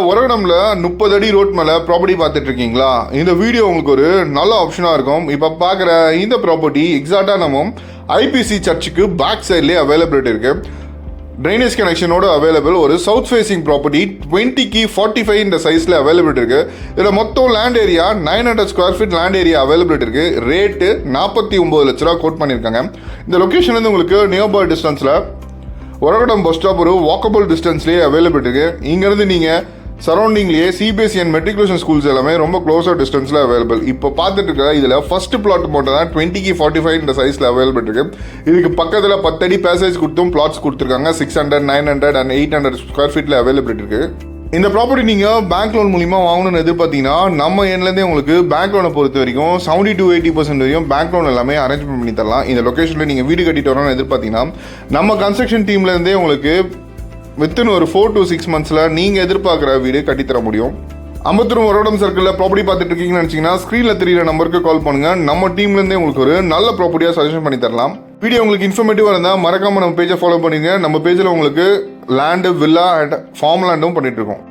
ஒரகடம்ல 30 அடி ரோட் மேலே ப்ராப்பர்ட்டி பார்த்துட்டு இருக்கீங்களா? இந்த வீடியோ உங்களுக்கு ஒரு நல்ல ஆப்ஷனாக இருக்கும். இப்போ பார்க்குற இந்த ப்ராப்பர்ட்டி எக்ஸாக்டாக நம்ம ஐபிசி சர்ச்சுக்கு பேக் சைட்லேயே அவைலபிலிட்டி இருக்குது. ட்ரைனேஜ் கனெக்ஷனோட அவைலபிள் ஒரு சவுத் ஃபேசிங் ப்ராப்பர்ட்டி 20க்கு 45 இந்த சைஸில் அவைலபிலிட்டி இருக்குது. இதில் மொத்தம் land area 900 square feet land area availability இருக்குது. ரேட்டு 49 லட்ச ரூபா கோட் பண்ணியிருக்காங்க. இந்த லொக்கேஷன்லேருந்து உங்களுக்கு நியர்பை டிஸ்டன்ஸில் ஒரகடம் பஸ் ஸ்டாப் ஒரு வாக்கபிள் டிஸ்டன்ஸ்லேயே அவைலபிலிட்டி இருக்குது. இங்கேருந்து நீங்கள் சரௌண்டிங்லேயே சிபிஎஸ்சி அண்ட் மெட்ரிகுலேஷன் ஸ்கூல்ஸ் எல்லாமே ரொம்ப க்ளோஸர் டிஸ்டன்ஸில் அவைலபிள். இப்போ பார்த்துட்டு இருக்க இதில் ஃபர்ஸ்ட் பிளாட் மட்டும் தான் 20க்கு 45 இந்த சைஸில் அவைலபிள் இருக்கு. இதுக்கு பக்கத்தில் 10 அடி பேசேஜ் கொடுத்தும் பிளாட்ஸ் கொடுத்துருக்காங்க. 600, 900 அண்ட் 800 ஸ்கொயர் ஃபீட்டில் அவைலபிலிட்டி இருக்கு. இந்த ப்ராப்பர்ட்டி நீங்கள் பேங்க் லோன் மூலிமா வாங்கணும்னு எதிர்பார்த்தீங்கன்னா நம்ம எண்ட்லேருந்தே உங்களுக்கு பேங்க் லோனை பொறுத்த வரைக்கும் 70 to 80% வரையும் பேங்க் லோன் எல்லாமே அரேஞ்ச்மெண்ட் பண்ணி தரலாம். இந்த லொக்கேஷனில் நீங்கள் வீடு கட்டிட்டு வரணும்னு எதிர்பார்த்தீங்கன்னா நம்ம கன்ஸ்ட்ரக்ஷன் டீம்லேருந்தே உங்களுக்கு வித்தின் ஒரு 4 to 6 மந்த்ஸில் நீங்கள் எதிர்பார்க்குற வீடு கட்டித்தர முடியும். அம்பத்தூர் ஒரகடம் சர்க்கிளில் ப்ராப்பர்ட்டி பார்த்துட்டு இருக்கீங்கன்னு நினச்சிங்கன்னா ஸ்க்ரீனில் தெரியிற நம்பருக்கு கால் பண்ணுங்கள். நம்ம டீம்லேருந்தே உங்களுக்கு ஒரு நல்ல ப்ராப்பர்ட்டியாக சஜஷன் பண்ணி தரலாம். வீடியோ உங்களுக்கு இன்ஃபர்மேட்டிவாக இருந்தால் மறக்காமல் நம்ம பேஜை ஃபாலோ பண்ணிங்க. நம்ம பேஜில் உங்களுக்கு லேண்டு, வில்லா அண்ட் ஃபார்ம் லேண்டும் பண்ணிகிட்டு இருக்கோம்.